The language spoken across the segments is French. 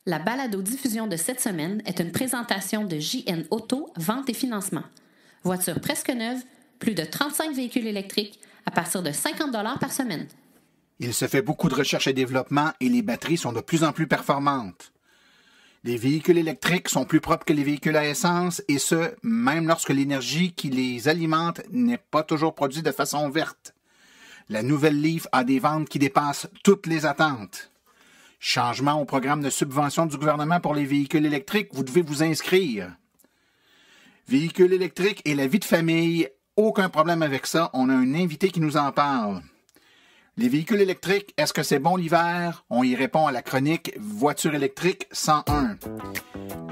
La balado-diffusion de cette semaine est une présentation de JN Auto, vente et financement. Voiture presque neuve, plus de 35 véhicules électriques à partir de 50 $ par semaine. Il se fait beaucoup de recherche et développement et les batteries sont de plus en plus performantes. Les véhicules électriques sont plus propres que les véhicules à essence et ce, même lorsque l'énergie qui les alimente n'est pas toujours produite de façon verte. La nouvelle Leaf a des ventes qui dépassent toutes les attentes. Changement au programme de subvention du gouvernement pour les véhicules électriques, vous devez vous inscrire. Véhicules électriques et la vie de famille, aucun problème avec ça. On a un invité qui nous en parle. Les véhicules électriques, est-ce que c'est bon l'hiver? On y répond à la chronique Voiture électrique 101.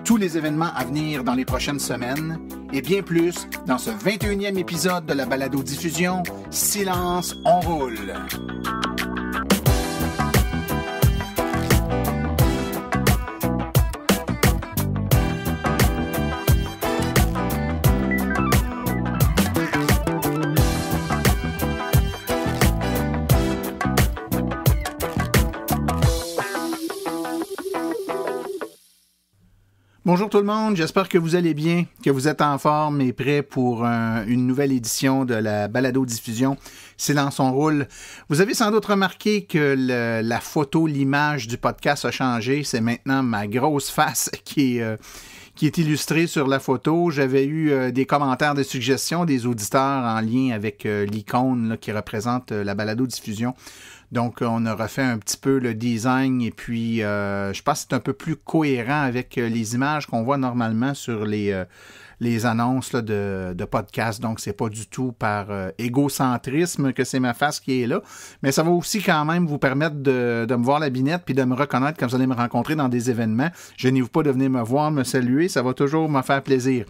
Tous les événements à venir dans les prochaines semaines et bien plus dans ce 21e épisode de la balado-diffusion Silence, on roule. Bonjour tout le monde, j'espère que vous allez bien, que vous êtes en forme et prêts pour une nouvelle édition de la balado-diffusion Silence on roule. Vous avez sans doute remarqué que la photo, l'image du podcast a changé. C'est maintenant ma grosse face qui est illustrée sur la photo. J'avais eu des commentaires, des suggestions des auditeurs en lien avec l'icône là, qui représente la balado-diffusion. Donc, on a refait un petit peu le design et puis je pense que c'est un peu plus cohérent avec les images qu'on voit normalement sur les annonces là, de podcasts. Donc, c'est pas du tout par égocentrisme que c'est ma face qui est là. Mais ça va aussi quand même vous permettre de me voir la binette puis de me reconnaître quand vous allez me rencontrer dans des événements. Gênez-vous pas de venir me voir, me saluer. Ça va toujours me faire plaisir.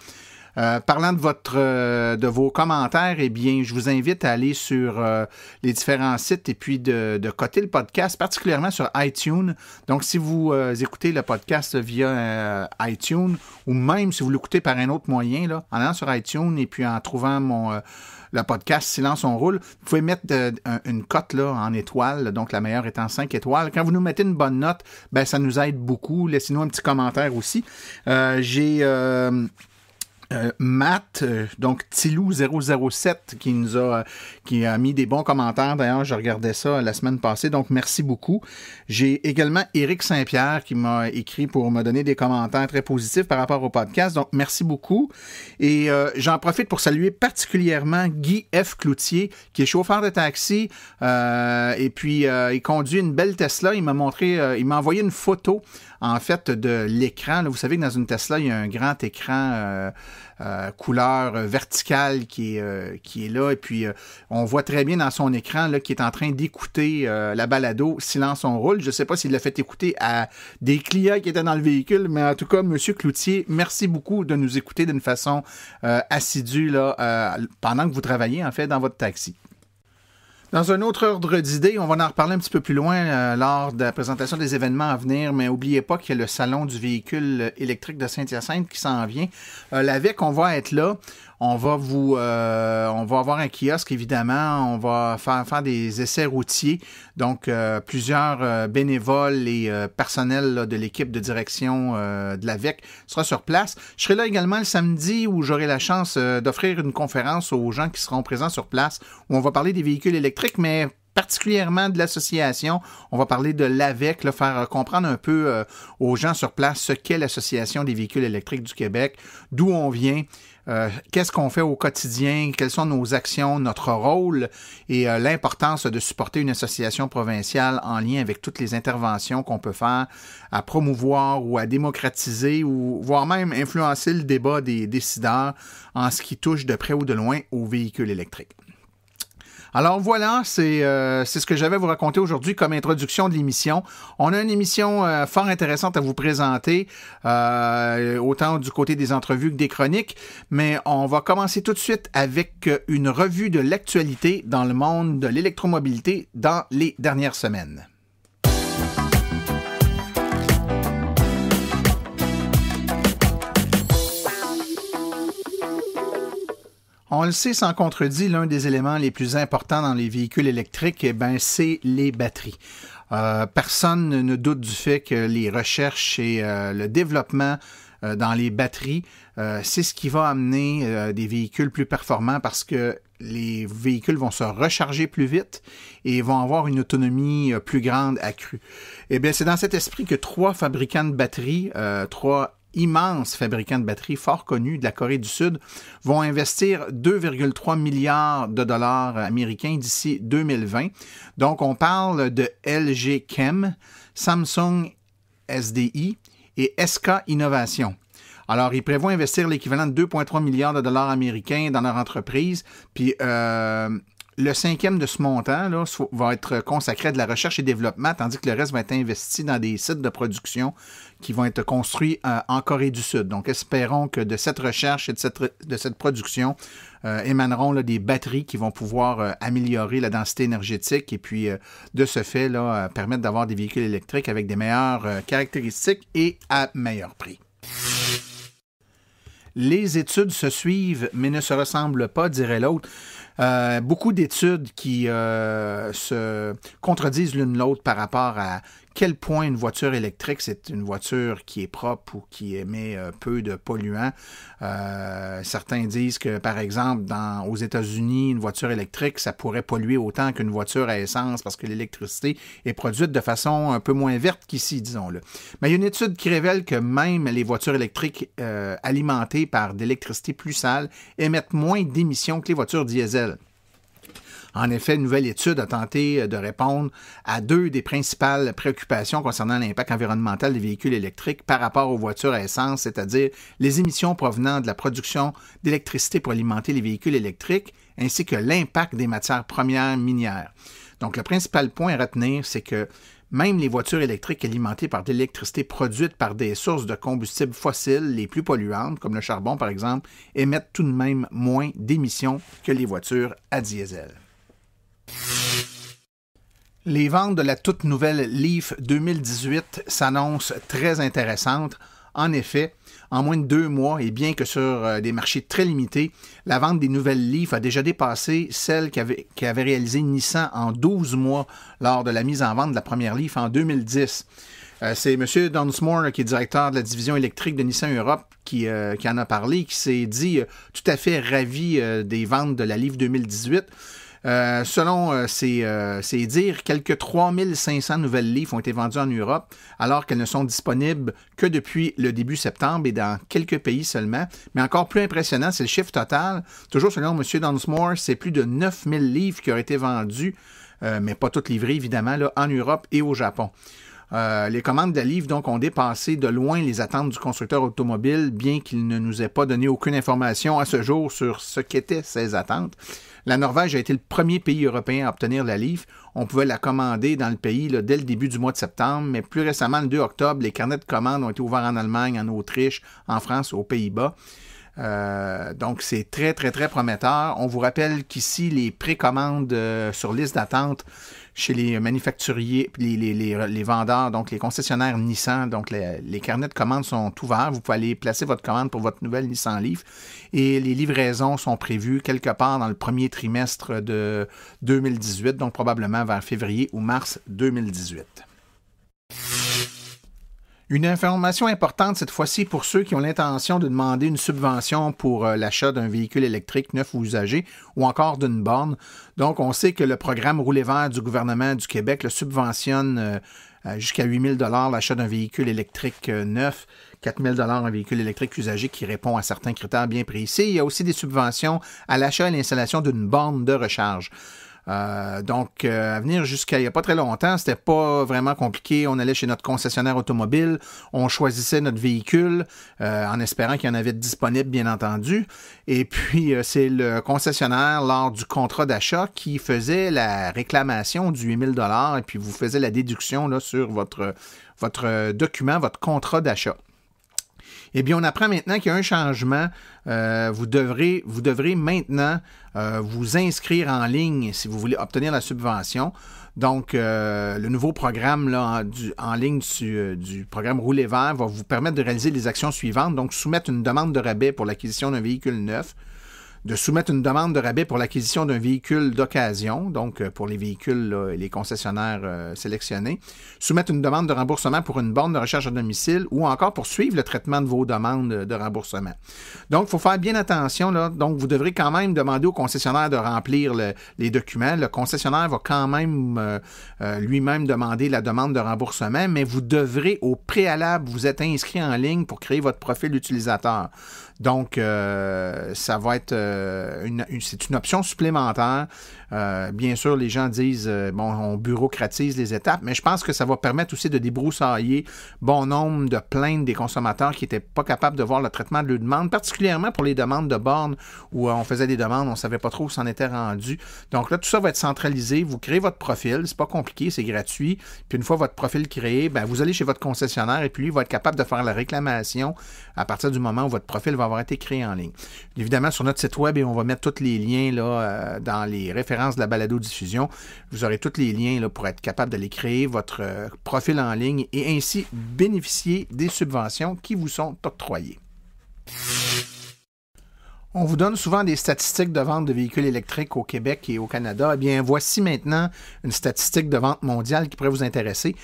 Parlant de vos commentaires, eh bien, je vous invite à aller sur les différents sites et puis de coter le podcast, particulièrement sur iTunes. Donc, si vous écoutez le podcast via iTunes ou même si vous l'écoutez par un autre moyen, là, en allant sur iTunes et puis en trouvant le podcast Silence on roule, vous pouvez mettre une cote là, en étoiles, donc la meilleure étant 5 étoiles. Quand vous nous mettez une bonne note, ben ça nous aide beaucoup. Laissez-nous un petit commentaire aussi. J'ai Matt, donc Tilou007 qui a mis des bons commentaires. D'ailleurs, je regardais ça la semaine passée, donc merci beaucoup. J'ai également Éric Saint-Pierre qui m'a écrit pour me donner des commentaires très positifs par rapport au podcast, donc merci beaucoup. Et j'en profite pour saluer particulièrement Guy F. Cloutier, qui est chauffeur de taxi, et puis il conduit une belle Tesla. Il m'a envoyé une photo en fait de l'écran. Là, vous savez que dans une Tesla, il y a un grand écran couleur verticale qui est là. Et puis, on voit très bien dans son écran là, qu'il est en train d'écouter la balado Silence on roule. Je ne sais pas s'il l'a fait écouter à des clients qui étaient dans le véhicule, mais en tout cas, M. Cloutier, merci beaucoup de nous écouter d'une façon assidue là, pendant que vous travaillez, en fait, dans votre taxi. Dans un autre ordre d'idée, on va en reparler un petit peu plus loin lors de la présentation des événements à venir, mais n'oubliez pas qu'il y a le salon du véhicule électrique de Saint-Hyacinthe qui s'en vient. L'AVEC, on va être là. On va avoir un kiosque, évidemment. On va faire des essais routiers. Donc, plusieurs bénévoles et personnels là, de l'équipe de direction de l'AVEC sera sur place. Je serai là également le samedi où j'aurai la chance d'offrir une conférence aux gens qui seront présents sur place où on va parler des véhicules électriques, mais particulièrement de l'association. On va parler de l'AVEC, là, faire comprendre un peu aux gens sur place ce qu'est l'Association des véhicules électriques du Québec, d'où on vient, qu'est-ce qu'on fait au quotidien, quelles sont nos actions, notre rôle et l'importance de supporter une association provinciale en lien avec toutes les interventions qu'on peut faire à promouvoir ou à démocratiser ou voire même influencer le débat des décideurs en ce qui touche de près ou de loin aux véhicules électriques. Alors voilà, c'est ce que j'avais à vous raconter aujourd'hui comme introduction de l'émission. On a une émission fort intéressante à vous présenter, autant du côté des entrevues que des chroniques, mais on va commencer tout de suite avec une revue de l'actualité dans le monde de l'électromobilité dans les dernières semaines. On le sait sans contredit, l'un des éléments les plus importants dans les véhicules électriques, c'est les batteries. Personne ne doute du fait que les recherches et le développement dans les batteries, c'est ce qui va amener des véhicules plus performants parce que les véhicules vont se recharger plus vite et vont avoir une autonomie plus grande accrue. Eh bien, c'est dans cet esprit que 3 fabricants de batteries, 3 immenses fabricants de batteries fort connus de la Corée du Sud, vont investir 2,3 milliards de dollars américains d'ici 2020. Donc, on parle de LG Chem, Samsung SDI et SK Innovation. Alors, ils prévoient investir l'équivalent de 2,3 milliards de dollars américains dans leur entreprise. Puis, le 5e de ce montant là, va être consacré à de la recherche et développement, tandis que le reste va être investi dans des sites de production qui vont être construits en Corée du Sud. Donc, espérons que de cette recherche et de cette production émaneront là, des batteries qui vont pouvoir améliorer la densité énergétique et puis, de ce fait, là, permettre d'avoir des véhicules électriques avec des meilleures caractéristiques et à meilleur prix. Les études se suivent, mais ne se ressemblent pas, dirait l'autre. Beaucoup d'études qui se contredisent l'une l'autre par rapport à quel point une voiture électrique, c'est une voiture qui est propre ou qui émet peu de polluants. Certains disent que, par exemple, aux États-Unis, une voiture électrique, ça pourrait polluer autant qu'une voiture à essence parce que l'électricité est produite de façon un peu moins verte qu'ici, disons-le. Mais il y a une étude qui révèle que même les voitures électriques alimentées par de l'électricité plus sale émettent moins d'émissions que les voitures diesel. En effet, une nouvelle étude a tenté de répondre à 2 des principales préoccupations concernant l'impact environnemental des véhicules électriques par rapport aux voitures à essence, c'est-à-dire les émissions provenant de la production d'électricité pour alimenter les véhicules électriques, ainsi que l'impact des matières premières minières. Donc, le principal point à retenir, c'est que même les voitures électriques alimentées par de l'électricité produite par des sources de combustibles fossiles les plus polluantes, comme le charbon par exemple, émettent tout de même moins d'émissions que les voitures à diesel. Les ventes de la toute nouvelle Leaf 2018 s'annoncent très intéressantes. En effet, en moins de 2 mois, et bien que sur des marchés très limités, la vente des nouvelles Leaf a déjà dépassé celle qu'avait réalisée Nissan en 12 mois lors de la mise en vente de la première Leaf en 2010. C'est M. Dunsmore, qui est directeur de la division électrique de Nissan Europe, qui en a parlé, qui s'est dit tout à fait ravi des ventes de la Leaf 2018. Selon ses dires, quelques 3500 nouvelles Leaf ont été vendues en Europe, alors qu'elles ne sont disponibles que depuis le début septembre et dans quelques pays seulement. Mais encore plus impressionnant, c'est le chiffre total. Toujours selon M. Dunsmore, c'est plus de 9000 Leaf qui auraient été vendus, mais pas toutes livrées évidemment, là, en Europe et au Japon. Les commandes de la Leaf donc, ont dépassé de loin les attentes du constructeur automobile, bien qu'il ne nous ait pas donné aucune information à ce jour sur ce qu'étaient ces attentes. La Norvège a été le premier pays européen à obtenir la Leaf. On pouvait la commander dans le pays là, dès le début du mois de septembre, mais plus récemment, le 2 octobre, les carnets de commandes ont été ouverts en Allemagne, en Autriche, en France, aux Pays-Bas. Donc, c'est très, très, très prometteur. On vous rappelle qu'ici, les précommandes sur liste d'attente chez les manufacturiers, les vendeurs, donc les concessionnaires Nissan, donc les carnets de commandes sont ouverts. Vous pouvez aller placer votre commande pour votre nouvelle Nissan Leaf et les livraisons sont prévues quelque part dans le premier trimestre de 2018, donc probablement vers février ou mars 2018. Une information importante cette fois-ci pour ceux qui ont l'intention de demander une subvention pour l'achat d'un véhicule électrique neuf ou usagé ou encore d'une borne. Donc, on sait que le programme Rouler vert du gouvernement du Québec le subventionne jusqu'à 8 000 $ l'achat d'un véhicule électrique neuf, 4 000 $ un véhicule électrique usagé qui répond à certains critères bien précis. Il y a aussi des subventions à l'achat et l'installation d'une borne de recharge. Donc, à venir jusqu'à il n'y a pas très longtemps, c'était pas vraiment compliqué. On allait chez notre concessionnaire automobile, on choisissait notre véhicule en espérant qu'il y en avait disponible, bien entendu. Et puis, c'est le concessionnaire, lors du contrat d'achat, qui faisait la réclamation du 8 000 $ et puis vous faisait la déduction là, sur votre document, votre contrat d'achat. Eh bien, on apprend maintenant qu'il y a un changement. Vous devrez maintenant vous inscrire en ligne si vous voulez obtenir la subvention. Donc, le nouveau programme là, en ligne du programme Rouler vert va vous permettre de réaliser les actions suivantes. Donc, soumettre une demande de rabais pour l'acquisition d'un véhicule neuf. de soumettre une demande de rabais pour l'acquisition d'un véhicule d'occasion, donc pour les véhicules, là, les concessionnaires sélectionnés, soumettre une demande de remboursement pour une borne de recharge à domicile ou encore pour suivre le traitement de vos demandes de remboursement. Donc, il faut faire bien attention. Là. Donc, vous devrez quand même demander au concessionnaire de remplir les documents. Le concessionnaire va quand même lui-même demander la demande de remboursement, mais vous devrez au préalable vous être inscrit en ligne pour créer votre profil utilisateur. Donc, ça va être c'est une option supplémentaire. Bien sûr, les gens disent, on bureaucratise les étapes, mais je pense que ça va permettre aussi de débroussailler bon nombre de plaintes des consommateurs qui n'étaient pas capables de voir le traitement de leurs demandes, particulièrement pour les demandes de bornes où on faisait des demandes, on ne savait pas trop où s'en était rendu. Donc là, tout ça va être centralisé. Vous créez votre profil, c'est pas compliqué, c'est gratuit. Puis une fois votre profil créé, vous allez chez votre concessionnaire et puis lui va être capable de faire la réclamation à partir du moment où votre profil va avoir été créé en ligne. Évidemment, sur notre site web, on va mettre tous les liens là, dans les références de la balado-diffusion. Vous aurez tous les liens là, pour être capable d'aller créer votre profil en ligne et ainsi bénéficier des subventions qui vous sont octroyées. On vous donne souvent des statistiques de vente de véhicules électriques au Québec et au Canada. Eh bien, voici maintenant une statistique de vente mondiale qui pourrait vous intéresser.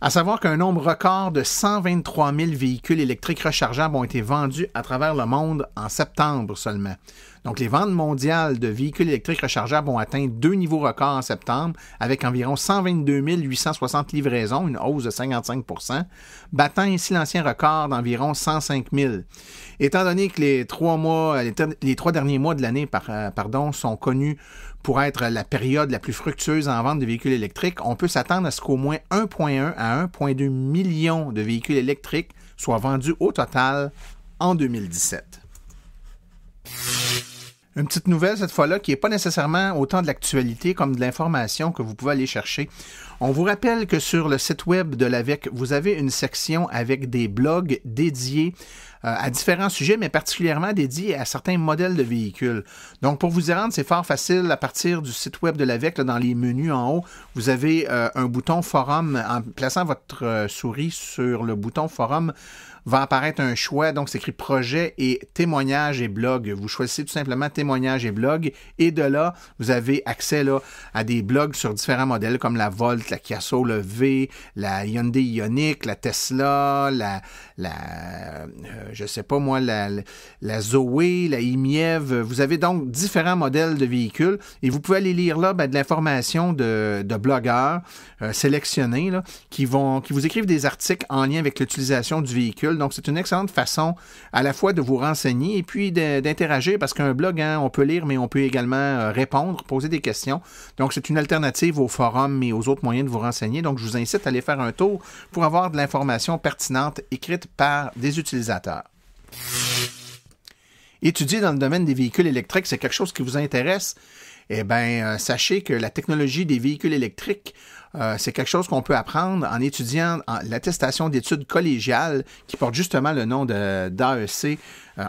À savoir qu'un nombre record de 123 000 véhicules électriques rechargeables ont été vendus à travers le monde en septembre seulement. Donc, les ventes mondiales de véhicules électriques rechargeables ont atteint 2 niveaux records en septembre, avec environ 122 860 livraisons, une hausse de 55 %, battant ainsi l'ancien record d'environ 105 000. Étant donné que les 3 derniers mois de l'année sont connus pour être la période la plus fructueuse en vente de véhicules électriques, on peut s'attendre à ce qu'au moins 1,1 à 1,2 million de véhicules électriques soient vendus au total en 2017. Une petite nouvelle cette fois-là qui n'est pas nécessairement autant de l'actualité comme de l'information que vous pouvez aller chercher. On vous rappelle que sur le site web de l'AVEQ, vous avez une section avec des blogs dédiés à différents sujets, mais particulièrement dédiés à certains modèles de véhicules. Donc, pour vous y rendre, c'est fort facile. À partir du site web de l'AVEQ, là, dans les menus en haut, vous avez un bouton forum. En plaçant votre souris sur le bouton forum, va apparaître un choix, donc c'est écrit projet et témoignages et blog. Vous choisissez tout simplement témoignages et blog et de là, vous avez accès là, à des blogs sur différents modèles comme la Volt, la Kia Soul EV, la Hyundai Ioniq, la Tesla, la Zoe, la IMIEV. Vous avez donc différents modèles de véhicules et vous pouvez aller lire là de l'information de blogueurs sélectionnés là, qui vous écrivent des articles en lien avec l'utilisation du véhicule. Donc, c'est une excellente façon à la fois de vous renseigner et puis d'interagir parce qu'un blog, on peut lire, mais on peut également répondre, poser des questions. Donc, c'est une alternative aux forums et aux autres moyens de vous renseigner. Donc, je vous incite à aller faire un tour pour avoir de l'information pertinente écrite par des utilisateurs. Étudier dans le domaine des véhicules électriques, c'est quelque chose qui vous intéresse? Eh bien, sachez que la technologie des véhicules électriques, c'est quelque chose qu'on peut apprendre en étudiant l'attestation d'études collégiales qui porte justement le nom d'AEC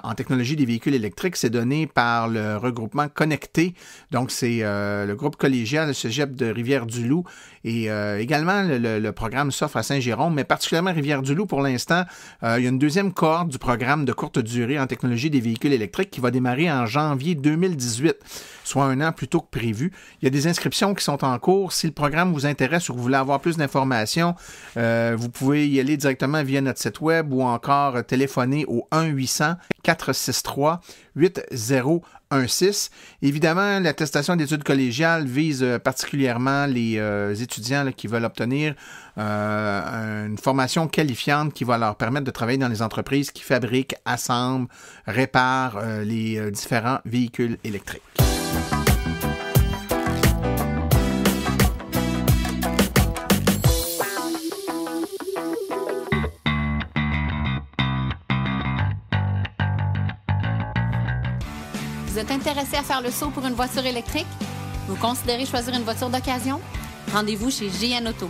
en technologie des véhicules électriques. C'est donné par le regroupement Connecté. Donc, c'est le groupe collégial, le Cégep de Rivière-du-Loup et également le programme s'offre à Saint-Jérôme, mais particulièrement Rivière-du-Loup pour l'instant. Il y a une deuxième cohorte du programme de courte durée en technologie des véhicules électriques qui va démarrer en janvier 2018, soit un an plus tôt que prévu. Il y a des inscriptions qui sont en cours. Si le programme vous intéresse ou que vous voulez avoir plus d'informations, vous pouvez y aller directement via notre site web ou encore téléphoner au 1-800-463-8016. Évidemment, l'attestation d'études collégiales vise particulièrement les étudiants là, qui veulent obtenir une formation qualifiante qui va leur permettre de travailler dans les entreprises qui fabriquent, assemblent, réparent les différents véhicules électriques. Vous êtes intéressé à faire le saut pour une voiture électrique? Vous considérez choisir une voiture d'occasion? Rendez-vous chez JN Auto.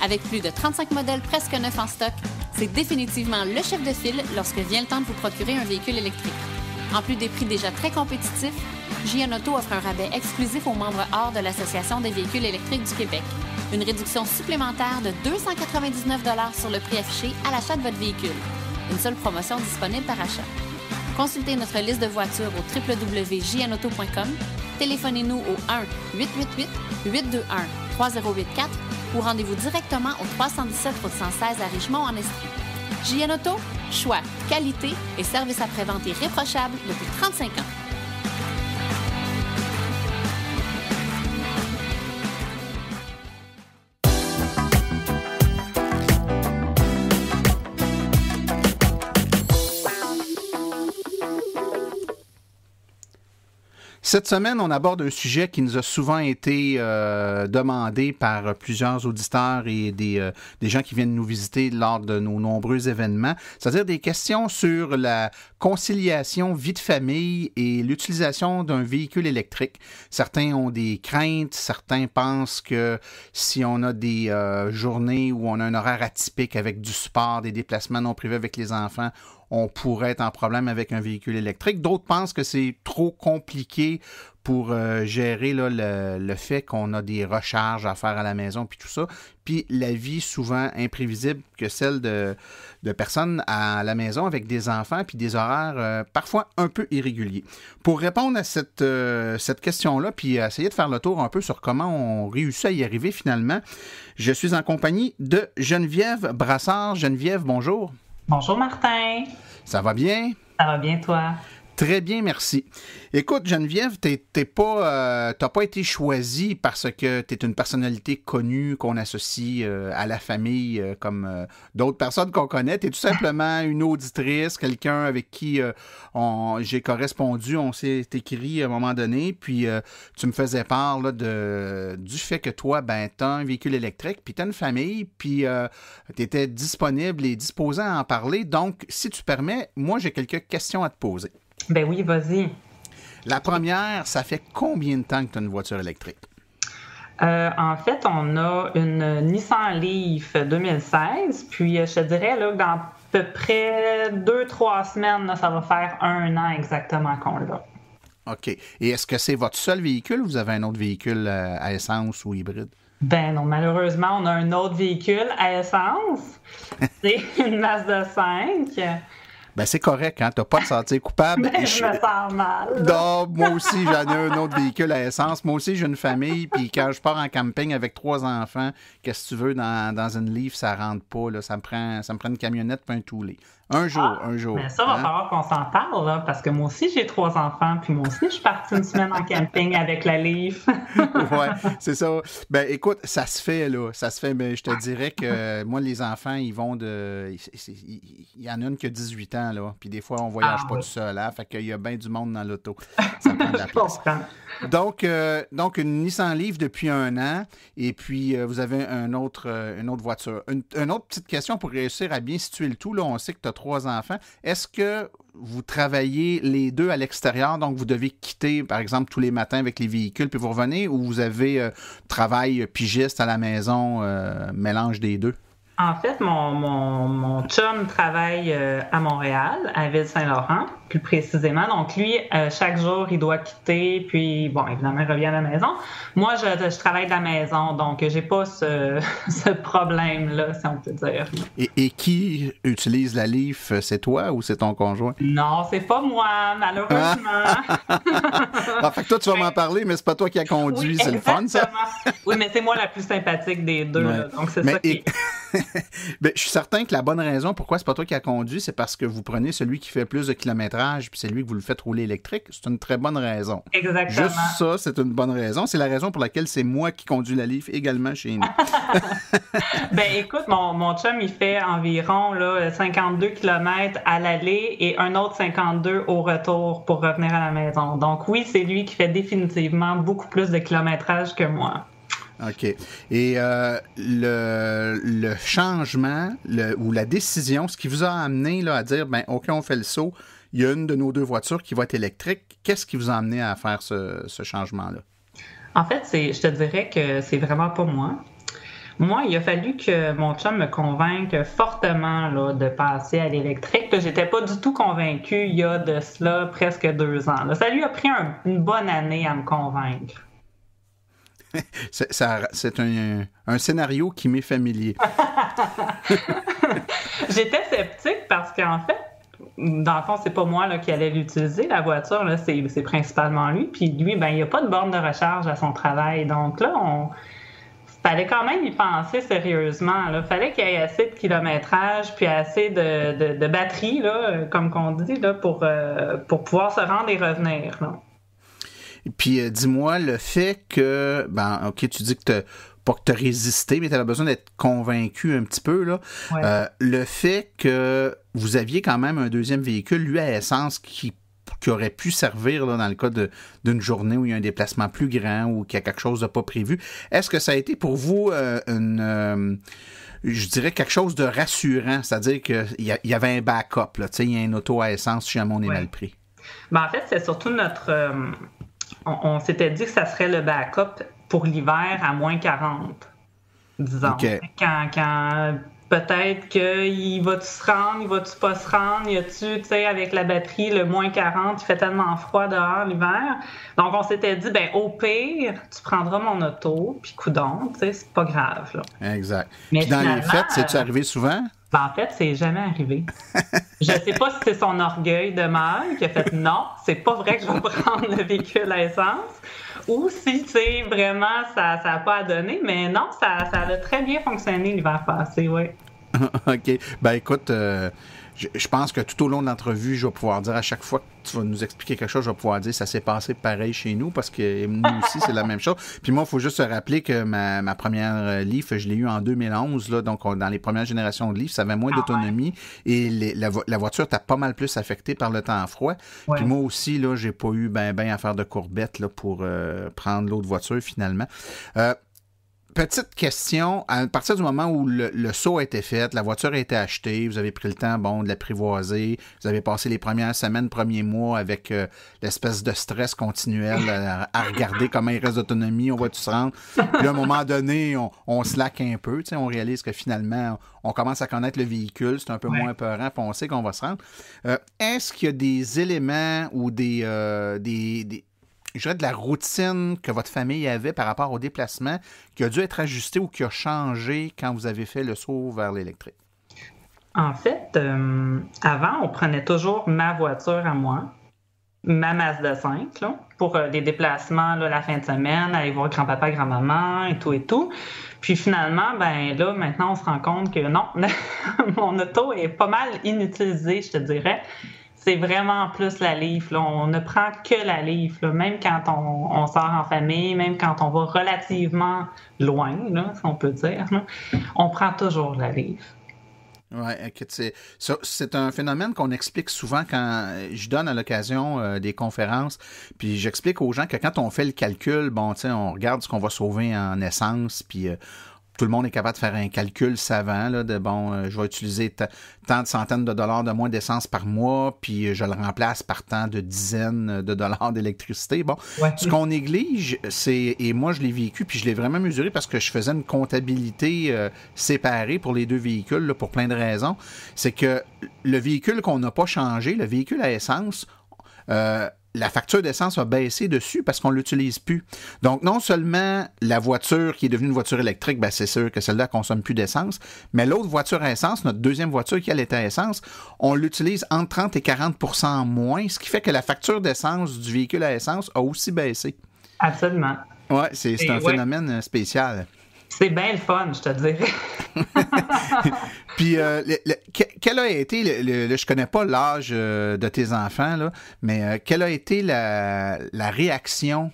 Avec plus de 35 modèles presque neufs en stock, c'est définitivement le chef de file lorsque vient le temps de vous procurer un véhicule électrique. En plus des prix déjà très compétitifs, JN Auto offre un rabais exclusif aux membres hors de l'Association des véhicules électriques du Québec. Une réduction supplémentaire de 299 $ sur le prix affiché à l'achat de votre véhicule. Une seule promotion disponible par achat. Consultez notre liste de voitures au www.jnauto.com. Téléphonez-nous au 1-888-821-3084 ou rendez-vous directement au 317 route 116 à Richemont en Estrie. JN Auto, choix, qualité et service après-vente irréprochable depuis 35 ans. Cette semaine, on aborde un sujet qui nous a souvent été demandé par plusieurs auditeurs et des gens qui viennent nous visiter lors de nos nombreux événements, c'est-à-dire des questions sur la conciliation vie de famille et l'utilisation d'un véhicule électrique. Certains ont des craintes, certains pensent que si on a des journées où on a un horaire atypique avec du sport, des déplacements non privés avec les enfants, on pourrait être en problème avec un véhicule électrique. D'autres pensent que c'est trop compliqué pour gérer là, le fait qu'on a des recharges à faire à la maison, puis tout ça. Puis la vie souvent imprévisible que celle de personnes à la maison avec des enfants, puis des horaires parfois un peu irréguliers. Pour répondre à cette question-là, puis essayer de faire le tour un peu sur comment on réussit à y arriver finalement, je suis en compagnie de Geneviève Brassard. Geneviève, bonjour. Bonjour Martin. Ça va bien? Ça va bien toi? Très bien, merci. Écoute, Geneviève, t'as pas été choisie parce que tu es une personnalité connue qu'on associe à la famille comme d'autres personnes qu'on connaît. Tu es tout simplement une auditrice, quelqu'un avec qui j'ai correspondu, on s'est écrit à un moment donné, puis tu me faisais part là, du fait que toi, tu as un véhicule électrique, puis tu as une famille, puis tu étais disponible et disposé à en parler. Donc, si tu permets, moi, j'ai quelques questions à te poser. Ben oui, vas-y. La première, ça fait combien de temps que tu as une voiture électrique? En fait, on a une Nissan Leaf 2016, puis je te dirais là, dans à peu près 2-3 semaines, là, ça va faire 1 an exactement qu'on l'a. OK. Et est-ce que c'est votre seul véhicule ou vous avez un autre véhicule à essence ou hybride? Ben non, malheureusement, on a un autre véhicule à essence. C'est une Mazda 5. Ben c'est correct, hein? T'as pas à te sentir coupable. Ben, je me sens mal. Non, moi aussi, j'en ai un autre véhicule à essence. Moi aussi, j'ai une famille, puis quand je pars en camping avec 3 enfants, qu'est-ce que tu veux, dans une Leaf, ça rentre pas, là. Ça me prend une camionnette puis un toulet. Un jour. Mais ça, va falloir qu'on s'en parle, là, parce que moi aussi, j'ai 3 enfants, puis moi aussi, je suis partie une semaine en camping avec la Leaf. Ouais, c'est ça. Ben, écoute, ça se fait, là. Ça se fait, mais je te dirais que moi, les enfants, ils vont il y en a une qui a 18 ans, là. Puis des fois, on voyage pas tout seul, hein. Fait qu'il y a bien du monde dans l'auto. Ça prend de la place. Donc, une Nissan Leaf depuis 1 an, et puis vous avez une autre voiture. Une autre petite question pour réussir à bien situer le tout, là, on sait que tu as 3 enfants. Est-ce que vous travaillez les deux à l'extérieur, donc vous devez quitter, par exemple, tous les matins avec les véhicules, puis vous revenez, ou vous avez travail pigiste à la maison, mélange des deux? En fait, mon chum travaille à Montréal, à Ville-Saint-Laurent, plus précisément. Donc, lui, chaque jour, il doit quitter, puis, bon, évidemment, il revient à la maison. Moi, je travaille de la maison, donc j'ai pas ce problème-là, si on peut dire. Et qui utilise la Leaf? C'est toi ou c'est ton conjoint? Non, c'est pas moi, malheureusement. Fait que toi, tu vas m'en parler, mais c'est pas toi qui as conduit. Oui, c'est exactement. Le fun, ça? Oui, mais c'est moi la plus sympathique des deux, ouais. Là, donc c'est ça qui... Ben, je suis certain que la bonne raison pourquoi c'est pas toi qui as conduit, c'est parce que vous prenez celui qui fait plus de kilométrage puis c'est lui que vous le faites rouler électrique. C'est une très bonne raison. Exactement. Juste ça, c'est une bonne raison. C'est la raison pour laquelle c'est moi qui conduis la Leaf également chez nous. Ben écoute, mon chum, il fait environ là, 52 km à l'aller et un autre 52 au retour pour revenir à la maison. Donc oui, c'est lui qui fait définitivement beaucoup plus de kilométrage que moi. OK. Et le changement ou la décision, ce qui vous a amené là, à dire, ben OK, on fait le saut, il y a une de nos deux voitures qui va être électrique. Qu'est-ce qui vous a amené à faire ce changement-là? En fait, je te dirais que c'est vraiment pas moi. Moi, il a fallu que mon chum me convainque fortement là, de passer à l'électrique. Je n'étais pas du tout convaincue il y a de cela presque 2 ans. Là. Ça lui a pris une bonne année à me convaincre. C'est un scénario qui m'est familier. J'étais sceptique parce qu'en fait, dans le fond, c'est pas moi là, qui allais l'utiliser, la voiture, là, c'est principalement lui. Puis lui, ben, il n'y a pas de borne de recharge à son travail. Donc là, fallait quand même y penser sérieusement. Il fallait qu'il y ait assez de kilométrage puis assez de batterie, là, comme qu'on dit, là, pour pouvoir se rendre et revenir. Là. Et puis, dis-moi, le fait que, OK, tu dis que pas que tu as résisté, mais tu avais besoin d'être convaincu un petit peu, là. Ouais. Le fait que vous aviez quand même un deuxième véhicule, lui, à essence, qui aurait pu servir là, dans le cas d'une journée où il y a un déplacement plus grand ou qu'il y a quelque chose de pas prévu, est-ce que ça a été pour vous je dirais quelque chose de rassurant, c'est-à-dire qu'il y avait un backup, là, il y a une auto à essence si jamais on est mal pris? En fait, c'est surtout notre... on s'était dit que ça serait le backup pour l'hiver à moins 40, disons. Okay. Quand peut-être qu'il va-tu se rendre, il va-tu pas se rendre, y a-tu, tu sais, avec la batterie, le moins 40, il fait tellement froid dehors l'hiver. Donc, on s'était dit, au pire, tu prendras mon auto, puis coudonc, tu sais, c'est pas grave, là. Exact. Mais puis dans les fêtes, c'est-tu arrivé souvent? En fait, c'est jamais arrivé. Je sais pas si c'est son orgueil de mâle qui a fait non, c'est pas vrai que je vais prendre le véhicule à essence, ou si, tu sais, vraiment, ça n'a pas à donner, mais non, ça a très bien fonctionné l'hiver passé, oui. OK. Écoute, je pense que tout au long de l'entrevue, je vais pouvoir dire à chaque fois que tu vas nous expliquer quelque chose, je vais pouvoir dire ça s'est passé pareil chez nous parce que nous aussi, c'est la même chose. Puis moi, il faut juste se rappeler que ma première Leaf, je l'ai eue en 2011, là, donc dans les premières générations de Leaf, ça avait moins d'autonomie et la voiture t'a pas mal plus affectée par le temps froid. Ouais. Puis moi aussi, là, j'ai pas eu ben à faire de courbettes là, pour prendre l'autre voiture finalement. Petite question, à partir du moment où le saut a été fait, la voiture a été achetée, vous avez pris le temps, de l'apprivoiser, vous avez passé les premières semaines, premiers mois avec l'espèce de stress continuel à regarder comment il reste d'autonomie, on va-tu se rendre. Puis à un moment donné, on slack un peu, on réalise que finalement, on commence à connaître le véhicule, c'est un peu moins peurant, puis on sait qu'on va se rendre. Est-ce qu'il y a des éléments ou je dirais de la routine que votre famille avait par rapport au déplacement qui a dû être ajustée ou qui a changé quand vous avez fait le saut vers l'électrique? En fait, avant, on prenait toujours ma voiture à moi, ma Mazda 5, là, pour des déplacements là, la fin de semaine, aller voir grand-papa, grand-maman et tout. Puis finalement, là, maintenant, on se rend compte que non, mon auto est pas mal inutilisée, je te dirais. C'est vraiment plus la Leaf. Là. On ne prend que la Leaf. Là. Même quand on sort en famille, même quand on va relativement loin, là, si on peut dire, là, on prend toujours la Leaf. Oui, c'est un phénomène qu'on explique souvent quand je donne à l'occasion des conférences. Puis j'explique aux gens que quand on fait le calcul, on regarde ce qu'on va sauver en essence, puis tout le monde est capable de faire un calcul savant là, de je vais utiliser tant de centaines de dollars de moins d'essence par mois, puis je le remplace par tant de dizaines de dollars d'électricité. Ce qu'on néglige, et moi je l'ai vécu, puis je l'ai vraiment mesuré parce que je faisais une comptabilité séparée pour les deux véhicules, là, pour plein de raisons, c'est que le véhicule qu'on n'a pas changé, le véhicule à essence, la facture d'essence a baissé dessus parce qu'on ne l'utilise plus. Donc, non seulement la voiture qui est devenue une voiture électrique, c'est sûr que celle-là ne consomme plus d'essence, mais l'autre voiture à essence, notre deuxième voiture qui, elle, est à essence, on l'utilise entre 30 et 40 % moins, ce qui fait que la facture d'essence du véhicule à essence a aussi baissé. Absolument. Oui, c'est un phénomène spécial. C'est bien le fun, je te dirais. Puis, quel a été, je connais pas l'âge de tes enfants, là, mais quelle a été la réaction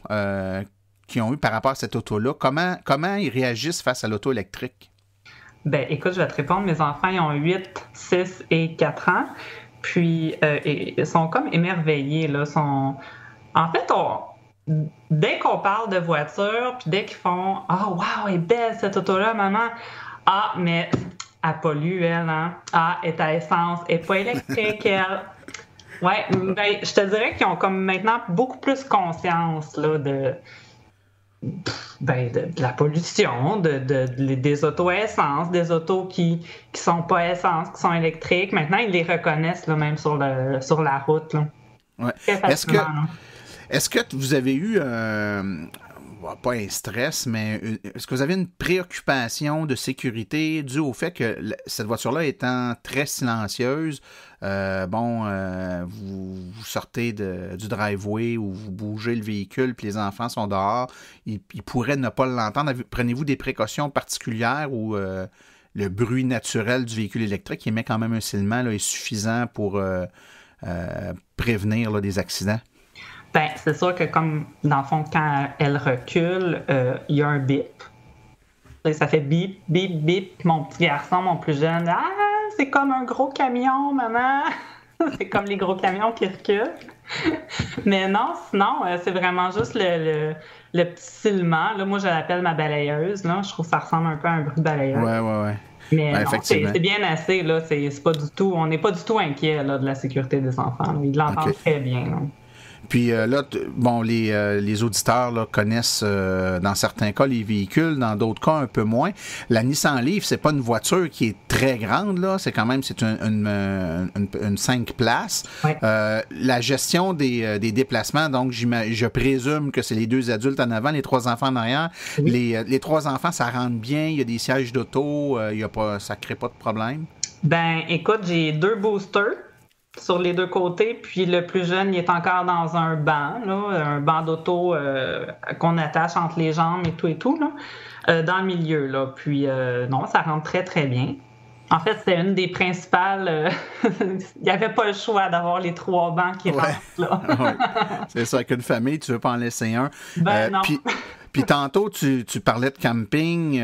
qu'ils ont eue par rapport à cette auto-là? Comment ils réagissent face à l'auto électrique? Écoute, je vais te répondre. Mes enfants, ils ont 8, 6 et 4 ans. Puis, ils sont comme émerveillés, là. En fait, dès qu'on parle de voiture, puis dès qu'ils font « Ah, wow, elle est belle cette auto-là, maman! » Ah, mais elle pollue, elle, hein? Ah, elle est à essence, elle n'est pas électrique, elle. Ouais, je te dirais qu'ils ont comme maintenant beaucoup plus conscience là, de la pollution, des autos à essence, des autos qui sont pas à essence, qui sont électriques. Maintenant, ils les reconnaissent là, même sur la route. Là. Ouais. Est-ce que vous avez eu pas un stress, mais est-ce que vous avez une préoccupation de sécurité due au fait que cette voiture-là étant très silencieuse, vous sortez du driveway ou vous bougez le véhicule puis les enfants sont dehors, ils pourraient ne pas l'entendre. Prenez-vous des précautions particulières ou le bruit naturel du véhicule électrique qui émet quand même un silement là, est suffisant pour prévenir là, des accidents? Ben, c'est sûr que comme, dans le fond, quand elle recule, il y a un bip. Et ça fait bip, bip, bip. Mon petit garçon, mon plus jeune, « Ah, c'est comme un gros camion, maman! » C'est comme les gros camions qui reculent. Mais non, sinon, c'est vraiment juste le petit silement. Là, moi, je l'appelle ma balayeuse. Là. Je trouve que ça ressemble un peu à un bruit de balayeuse. Ouais. Mais non, c'est bien assez. Là. C'est pas du tout, on n'est pas du tout inquiet là, de la sécurité des enfants. Là. Ils l'entendent très bien. Là. Puis là, les auditeurs là, connaissent dans certains cas les véhicules, dans d'autres cas un peu moins. La Nissan Leaf, c'est pas une voiture qui est très grande, là. C'est quand même une 5 places. Ouais. La gestion des déplacements, donc je présume que c'est les 2 adultes en avant, les 3 enfants en arrière. Oui. Les 3 enfants, ça rentre bien, il y a des sièges d'auto, ça crée pas de problème? Ben, écoute, j'ai 2 boosters sur les 2 côtés, puis le plus jeune, il est encore dans un banc, là, un banc d'auto qu'on attache entre les jambes et tout, là, dans le milieu. Là. Puis non, ça rentre très, très bien. En fait, c'est une des principales... il n'y avait pas le choix d'avoir les 3 bancs qui rentrent. Là. Ouais. C'est ça, qu'une famille, tu ne veux pas en laisser un. Ben non. Puis tantôt, tu parlais de camping,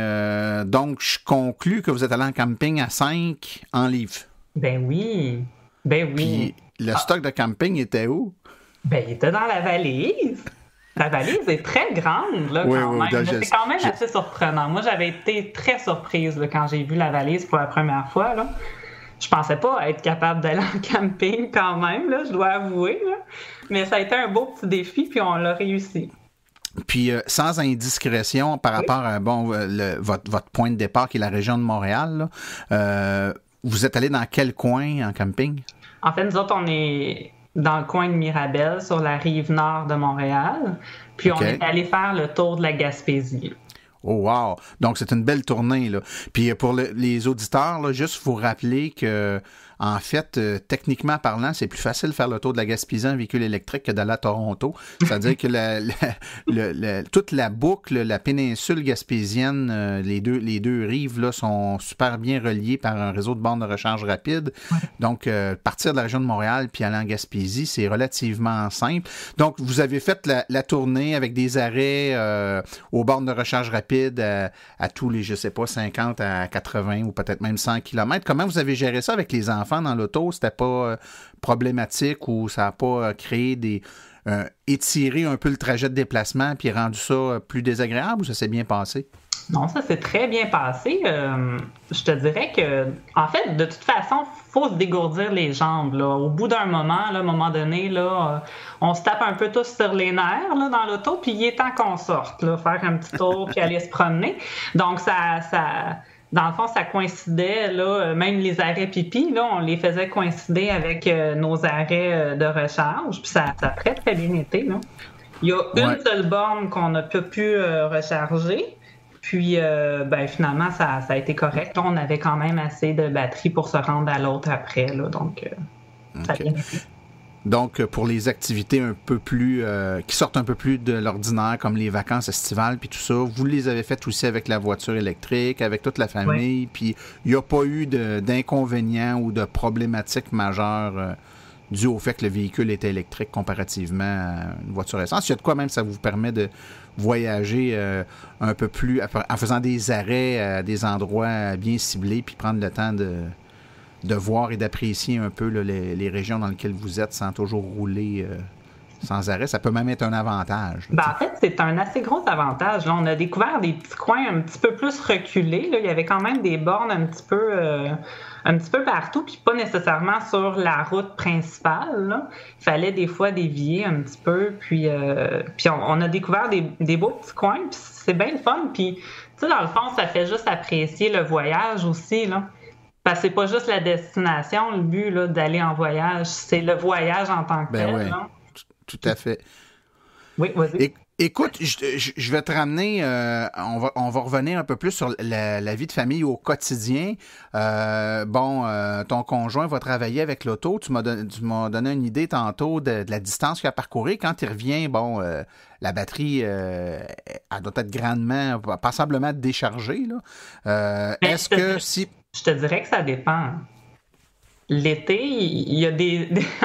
donc je conclus que vous êtes allé en camping à 5 en livre. Ben oui. Puis le stock de camping était où? Ben, il était dans la valise. La valise est très grande, là, quand même. Mais c'est quand même assez surprenant. Moi, j'avais été très surprise là, quand j'ai vu la valise pour la première fois. Là. Je pensais pas être capable d'aller en camping quand même, là, je dois avouer. Là. Mais ça a été un beau petit défi, puis on l'a réussi. Puis, sans indiscrétion, par rapport à votre point de départ, qui est la région de Montréal, là, vous êtes allé dans quel coin en camping? En fait, nous autres, on est dans le coin de Mirabel, sur la rive nord de Montréal. Puis on est allé faire le tour de la Gaspésie. Oh wow! Donc, c'est une belle tournée, là. Puis pour les auditeurs, là, juste vous rappeler que, en fait, techniquement parlant, c'est plus facile de faire le tour de la Gaspésie en véhicule électrique que d'aller à Toronto. C'est-à-dire que toute la boucle, la péninsule gaspésienne, les deux rives là, sont super bien reliées par un réseau de bornes de recharge rapide. Ouais. Donc, partir de la région de Montréal puis aller en Gaspésie, c'est relativement simple. Donc, vous avez fait la tournée avec des arrêts aux bornes de recharge rapide à tous les, je sais pas, 50 à 80 ou peut-être même 100 km. Comment vous avez géré ça avec les enfants dans l'auto? C'était pas problématique ou ça n'a pas créé étiré un peu le trajet de déplacement puis rendu ça plus désagréable ou ça s'est bien passé? Non, ça s'est très bien passé. Je te dirais que, en fait, de toute façon, il faut se dégourdir les jambes. Là. Au bout d'un moment, là, à un moment donné, là, on se tape un peu tous sur les nerfs là, dans l'auto, puis il est temps qu'on sorte, là, faire un petit tour puis aller se promener. Donc, dans le fond, ça coïncidait, là, même les arrêts pipi, là, on les faisait coïncider avec nos arrêts de recharge, puis ça a très, très bien été. Là. Il y a une seule borne qu'on n'a pas pu recharger. Puis, finalement, ça a été correct. Là, on avait quand même assez de batterie pour se rendre à l'autre après. Là, donc, ça a bien été. Donc, pour les activités un peu plus qui sortent un peu plus de l'ordinaire, comme les vacances estivales puis tout ça, vous les avez faites aussi avec la voiture électrique, avec toute la famille, puis il n'y a pas eu d'inconvénients ou de problématiques majeures dû au fait que le véhicule était électrique comparativement à une voiture essence. Il y a de quoi même ça vous permet de voyager un peu plus en faisant des arrêts à des endroits bien ciblés puis prendre le temps de voir et d'apprécier un peu là, les régions dans lesquelles vous êtes sans toujours rouler sans arrêt. Ça peut même être un avantage. En fait, c'est un assez gros avantage. Là, on a découvert des petits coins un petit peu plus reculés. Là. Il y avait quand même des bornes un petit peu partout, puis pas nécessairement sur la route principale. Là. Il fallait des fois dévier un petit peu, puis on a découvert des beaux petits coins, puis c'est bien le fun. Puis, tu sais, dans le fond, ça fait juste apprécier le voyage aussi, là. Parce que c'est pas juste la destination, le but là, d'aller en voyage, c'est le voyage en tant que tel. Oui. Tout à fait. Oui, vas-y. Écoute, je vais te ramener, on va revenir un peu plus sur la vie de famille au quotidien. Ton conjoint va travailler avec l'auto. Tu m'as donné une idée tantôt de la distance qu'il a parcouru. Quand il revient, la batterie, elle doit être grandement, passablement déchargée, là. Est-ce que si... Je te dirais que ça dépend. L'été, il y a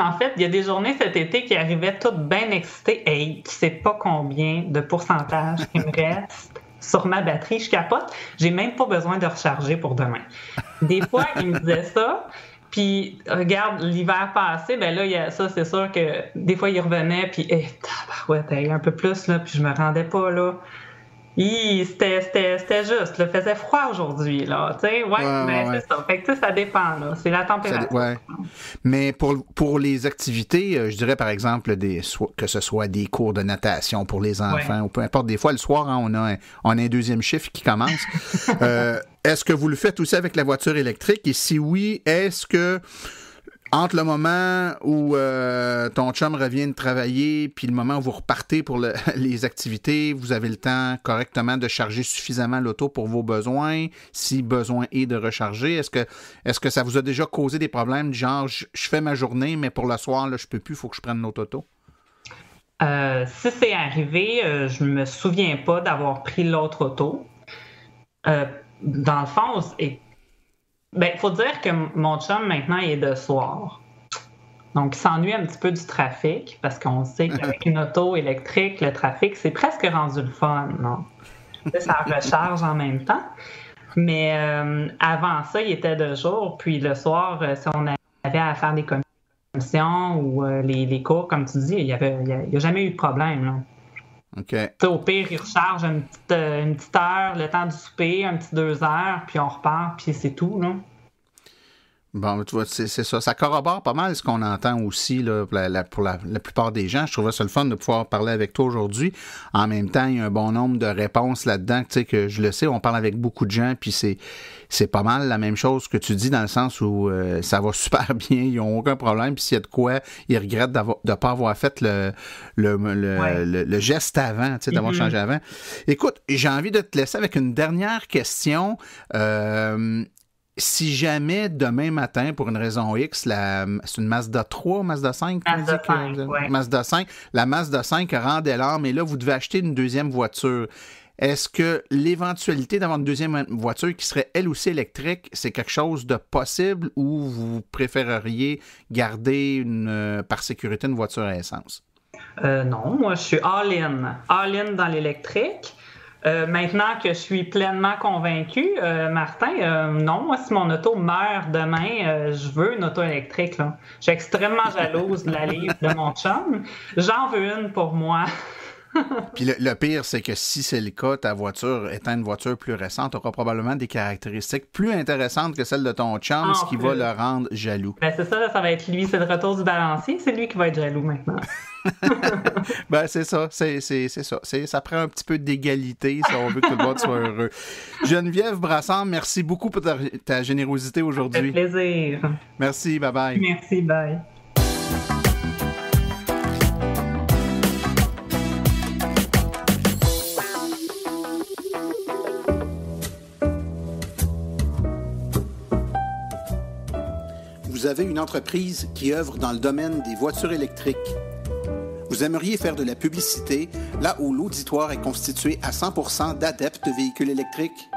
en fait, il y a des journées cet été qui arrivaient toutes bien excitées et qui ne sait pas combien de pourcentage il me reste sur ma batterie. Je capote. J'ai même pas besoin de recharger pour demain. Des fois, il me disait ça. Puis, regarde, l'hiver passé, ben là, ça, c'est sûr que des fois, il revenait, puis, tabarouette, un peu plus, là, puis je me rendais pas, là. C'était juste, il faisait froid aujourd'hui, là, tu sais, c'est ça. Fait que, ça dépend, là, c'est la température. Mais pour les activités, je dirais, par exemple, que ce soit des cours de natation pour les enfants, ou peu importe, des fois, le soir, on a un deuxième chiffre qui commence. Est-ce que vous le faites aussi avec la voiture électrique? Et si oui, est-ce que entre le moment où ton chum revient de travailler puis le moment où vous repartez pour les activités, vous avez le temps correctement de charger suffisamment l'auto pour vos besoins, si besoin est de recharger? Est-ce que ça vous a déjà causé des problèmes du genre, je fais ma journée, mais pour le soir, là, je peux plus, il faut que je prenne l'autre auto? Si c'est arrivé, je me souviens pas d'avoir pris l'autre auto. Dans le fond, il faut dire que mon chum, maintenant, il est de soir. Donc, il s'ennuie un petit peu du trafic parce qu'on sait qu'avec une auto électrique, le trafic, c'est presque rendu le fun, non? Ça recharge en même temps. Mais avant ça, il était de jour. Puis le soir, si on avait à faire des commissions ou les cours, comme tu dis, il n'y a jamais eu de problème, là. Okay. Au pire, il recharge une petite heure, le temps du souper, un petit 2 heures, puis on repart, puis c'est tout, là. Bon, tu vois, c'est ça. Ça corrobore pas mal ce qu'on entend aussi là, pour la plupart des gens. Je trouvais ça le fun de pouvoir parler avec toi aujourd'hui. En même temps, il y a un bon nombre de réponses là-dedans. Tu sais, que je le sais, on parle avec beaucoup de gens, puis c'est pas mal la même chose que tu dis dans le sens où ça va super bien, ils n'ont aucun problème. Puis s'il y a de quoi, ils regrettent de ne pas avoir fait le geste avant, tu sais, d'avoir changé avant. Écoute, j'ai envie de te laisser avec une dernière question. Si jamais, demain matin, pour une raison X, c'est une Mazda 3, Mazda 5? Mazda 5, oui. Mazda 5. La Mazda 5 rendait l'âme, et là, vous devez acheter une deuxième voiture. Est-ce que l'éventualité d'avoir une deuxième voiture qui serait elle aussi électrique, c'est quelque chose de possible ou vous préféreriez garder par sécurité une voiture à essence? Non, moi, je suis all-in. All-in dans l'électrique. Maintenant que je suis pleinement convaincu, Martin, non, moi, si mon auto meurt demain, je veux une auto électrique, là. Je suis extrêmement jalouse de la livre de mon chum. J'en veux une pour moi. Puis le pire, c'est que si c'est le cas, ta voiture étant une voiture plus récente, aura probablement des caractéristiques plus intéressantes que celles de ton chum, ce qui va le rendre jaloux. Ben c'est ça, ça va être lui, c'est le retour du balancier, c'est lui qui va être jaloux maintenant. Ben c'est ça, c'est ça. Ça prend un petit peu d'égalité si on veut que tout le monde soit heureux. Geneviève Brassard, merci beaucoup pour ta générosité aujourd'hui. Ça fait plaisir. Merci, bye bye. Merci, bye. Vous avez une entreprise qui œuvre dans le domaine des voitures électriques. Vous aimeriez faire de la publicité là où l'auditoire est constitué à 100% d'adeptes de véhicules électriques?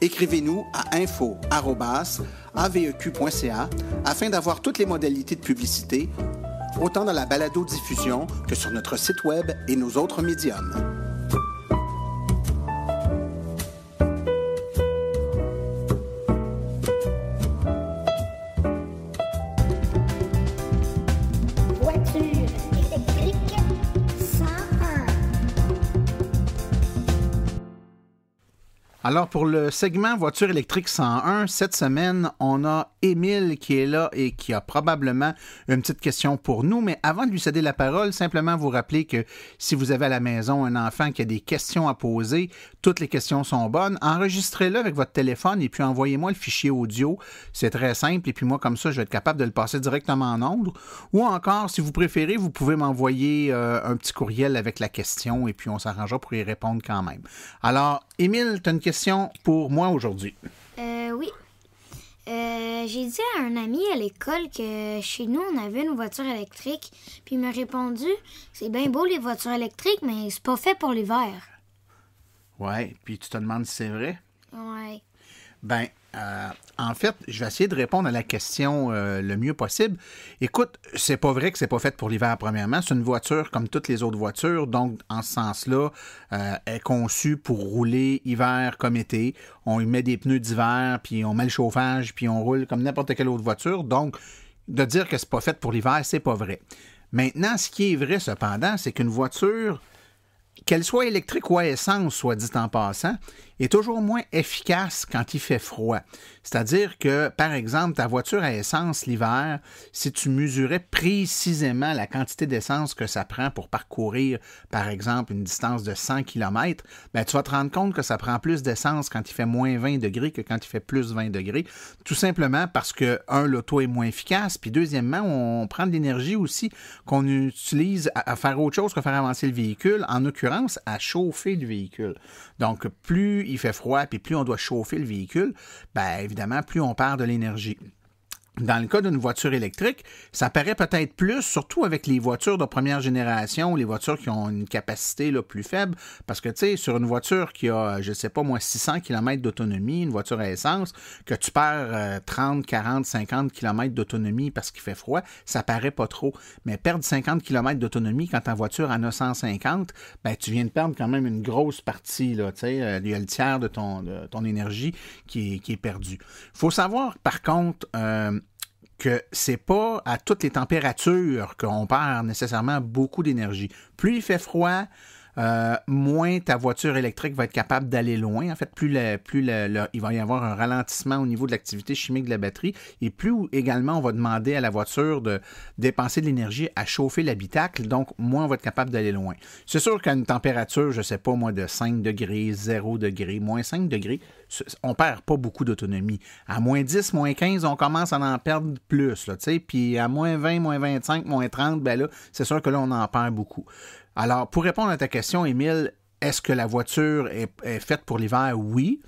Écrivez-nous à info@aveq.ca afin d'avoir toutes les modalités de publicité, autant dans la balado-diffusion que sur notre site web et nos autres médiums. Alors, pour le segment Voiture électrique 101, cette semaine, on a Émile qui est là et qui a probablement une petite question pour nous. Mais avant de lui céder la parole, simplement vous rappeler que si vous avez à la maison un enfant qui a des questions à poser, toutes les questions sont bonnes, enregistrez-le avec votre téléphone et puis envoyez-moi le fichier audio. C'est très simple et puis moi, comme ça, je vais être capable de le passer directement en ondes. Ou encore, si vous préférez, vous pouvez m'envoyer un petit courriel avec la question et puis on s'arrangera pour y répondre quand même. Alors, Émile, tu as une question pour moi aujourd'hui. Oui. J'ai dit à un ami à l'école que chez nous, on avait une voiture électrique. Puis il m'a répondu, c'est bien beau les voitures électriques, mais c'est pas fait pour l'hiver. Ouais, puis tu te demandes si c'est vrai? Ouais. Ben, en fait, je vais essayer de répondre à la question le mieux possible. Écoute, c'est pas vrai que c'est pas fait pour l'hiver, premièrement. C'est une voiture comme toutes les autres voitures, donc en ce sens-là, est conçue pour rouler hiver comme été. On y met des pneus d'hiver, puis on met le chauffage, puis on roule comme n'importe quelle autre voiture. Donc, de dire que c'est pas fait pour l'hiver, c'est pas vrai. Maintenant, ce qui est vrai, cependant, c'est qu'une voiture, qu'elle soit électrique ou à essence, soit dit en passant, est toujours moins efficace quand il fait froid. C'est-à-dire que, par exemple, ta voiture à essence l'hiver, si tu mesurais précisément la quantité d'essence que ça prend pour parcourir, par exemple, une distance de 100 km, ben, tu vas te rendre compte que ça prend plus d'essence quand il fait moins 20 degrés que quand il fait plus 20 degrés, tout simplement parce que, un, l'auto est moins efficace, puis deuxièmement, on prend de l'énergie aussi qu'on utilise à faire autre chose que faire avancer le véhicule, en l'occurrence, à chauffer le véhicule. Donc, plus il fait froid, puis plus on doit chauffer le véhicule, bien évidemment, plus on perd de l'énergie. Dans le cas d'une voiture électrique, ça paraît peut-être plus, surtout avec les voitures de première génération, les voitures qui ont une capacité là, plus faible, parce que, tu sais, sur une voiture qui a, je sais pas moi, 600 km d'autonomie, une voiture à essence, que tu perds 30, 40, 50 km d'autonomie parce qu'il fait froid, ça paraît pas trop. Mais perdre 50 km d'autonomie quand ta voiture en a 150, ben tu viens de perdre quand même une grosse partie, là, tu sais, il y a le tiers de ton énergie qui est perdu. Il faut savoir, par contre, que c'est pas à toutes les températures qu'on perd nécessairement beaucoup d'énergie. Plus il fait froid, moins ta voiture électrique va être capable d'aller loin. En fait, plus il va y avoir un ralentissement au niveau de l'activité chimique de la batterie et plus également on va demander à la voiture de dépenser de l'énergie à chauffer l'habitacle, donc moins on va être capable d'aller loin. C'est sûr qu'à une température, je sais pas moi, de 5 degrés, 0 degrés, moins 5 degrés, on perd pas beaucoup d'autonomie. À moins 10, moins 15, on commence à en perdre plus, là, tu sais, puis à moins 20, moins 25, moins 30, ben là, c'est sûr que là, on en perd beaucoup. Alors, pour répondre à ta question, Émile, est-ce que la voiture est faite pour l'hiver? Oui.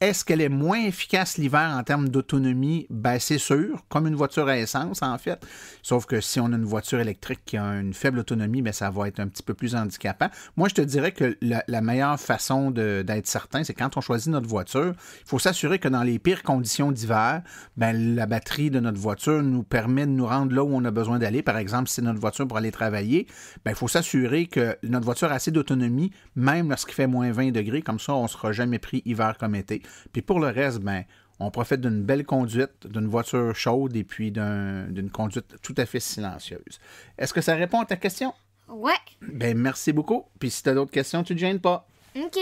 Est-ce qu'elle est moins efficace l'hiver en termes d'autonomie? Ben, c'est sûr, comme une voiture à essence, en fait. Sauf que si on a une voiture électrique qui a une faible autonomie, ben, ça va être un petit peu plus handicapant. Moi, je te dirais que la meilleure façon d'être certain, c'est quand on choisit notre voiture, il faut s'assurer que dans les pires conditions d'hiver, ben, la batterie de notre voiture nous permet de nous rendre là où on a besoin d'aller. Par exemple, si c'est notre voiture pour aller travailler, ben, il faut s'assurer que notre voiture a assez d'autonomie, même lorsqu'il fait moins 20 degrés. Comme ça, on ne sera jamais pris hiver comme été. Puis pour le reste, ben, on profite d'une belle conduite, d'une voiture chaude et puis d'une conduite tout à fait silencieuse. Est-ce que ça répond à ta question? Ouais. Ben, merci beaucoup. Puis si tu as d'autres questions, tu ne te gênes pas. OK.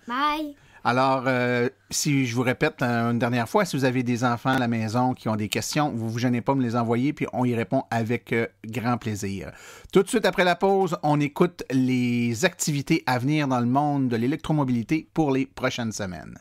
Bye. Alors, si je vous répète une dernière fois, si vous avez des enfants à la maison qui ont des questions, vous ne vous gênez pas de me les envoyer, puis on y répond avec grand plaisir. Tout de suite après la pause, on écoute les activités à venir dans le monde de l'électromobilité pour les prochaines semaines.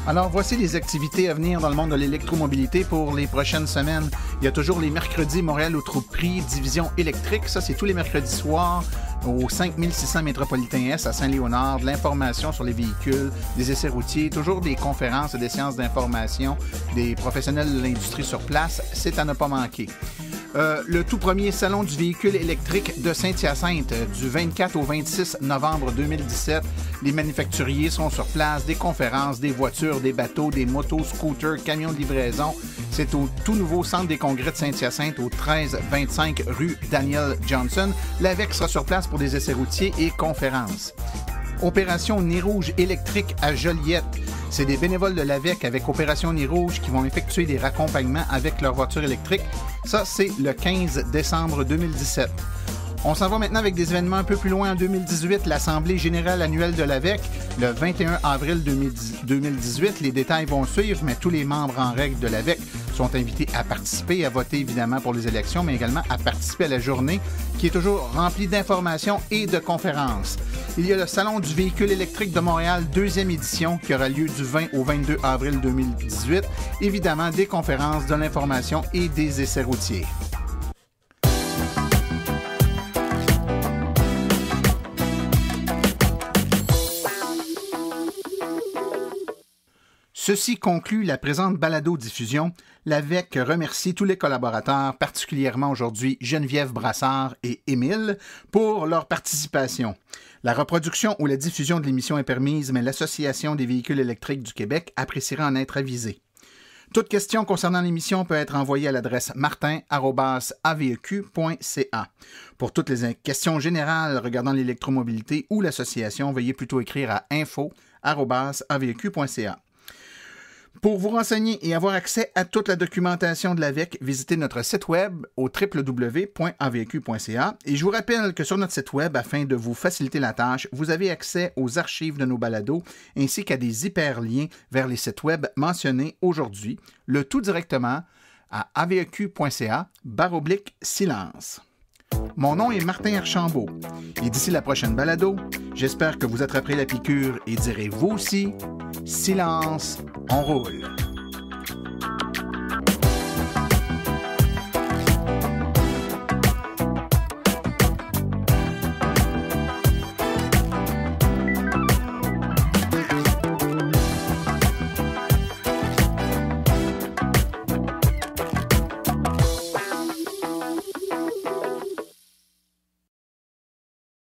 Alors, voici les activités à venir dans le monde de l'électromobilité pour les prochaines semaines. Il y a toujours les mercredis Montréal au Trou-de-Prix, division électrique. Ça, c'est tous les mercredis soirs au 5600 Métropolitain Est à Saint-Léonard. De l'information sur les véhicules, des essais routiers, toujours des conférences et des séances d'information, des professionnels de l'industrie sur place. C'est à ne pas manquer. Le tout premier salon du véhicule électrique de Saint-Hyacinthe du 24 au 26 novembre 2017. Les manufacturiers sont sur place, des conférences, des voitures, des bateaux, des motos, scooters, camions de livraison. C'est au tout nouveau centre des congrès de Saint-Hyacinthe au 1325 rue Daniel Johnson. L'AVEC sera sur place pour des essais routiers et conférences. Opération Nez Rouge électrique à Joliette. C'est des bénévoles de l'AVEC avec Opération Nez Rouge qui vont effectuer des raccompagnements avec leur voiture électrique Ça, c'est le 15 décembre 2017. On s'en va maintenant avec des événements un peu plus loin en 2018, l'Assemblée générale annuelle de l'AVEQ, le 21 avril 2018. Les détails vont suivre, mais tous les membres en règle de l'AVEQ sont invités à participer, à voter évidemment pour les élections, mais également à participer à la journée qui est toujours remplie d'informations et de conférences. Il y a le Salon du véhicule électrique de Montréal, 2e édition, qui aura lieu du 20 au 22 avril 2018. Évidemment, des conférences, de l'information et des essais routiers. Ceci conclut la présente balado-diffusion. L'AVEQ remercie tous les collaborateurs, particulièrement aujourd'hui Geneviève Brassard et Émile, pour leur participation. La reproduction ou la diffusion de l'émission est permise, mais l'Association des véhicules électriques du Québec appréciera en être avisée. Toute question concernant l'émission peut être envoyée à l'adresse martin@aveq.ca. Pour toutes les questions générales regardant l'électromobilité ou l'association, veuillez plutôt écrire à info@aveq.ca. Pour vous renseigner et avoir accès à toute la documentation de l'AVEQ, visitez notre site web au www.aveq.ca. Et je vous rappelle que sur notre site web, afin de vous faciliter la tâche, vous avez accès aux archives de nos balados ainsi qu'à des hyperliens vers les sites web mentionnés aujourd'hui, le tout directement à aveq.ca/silence. Mon nom est Martin Archambault et d'ici la prochaine balado, j'espère que vous attraperez la piqûre et direz vous aussi, silence, on roule.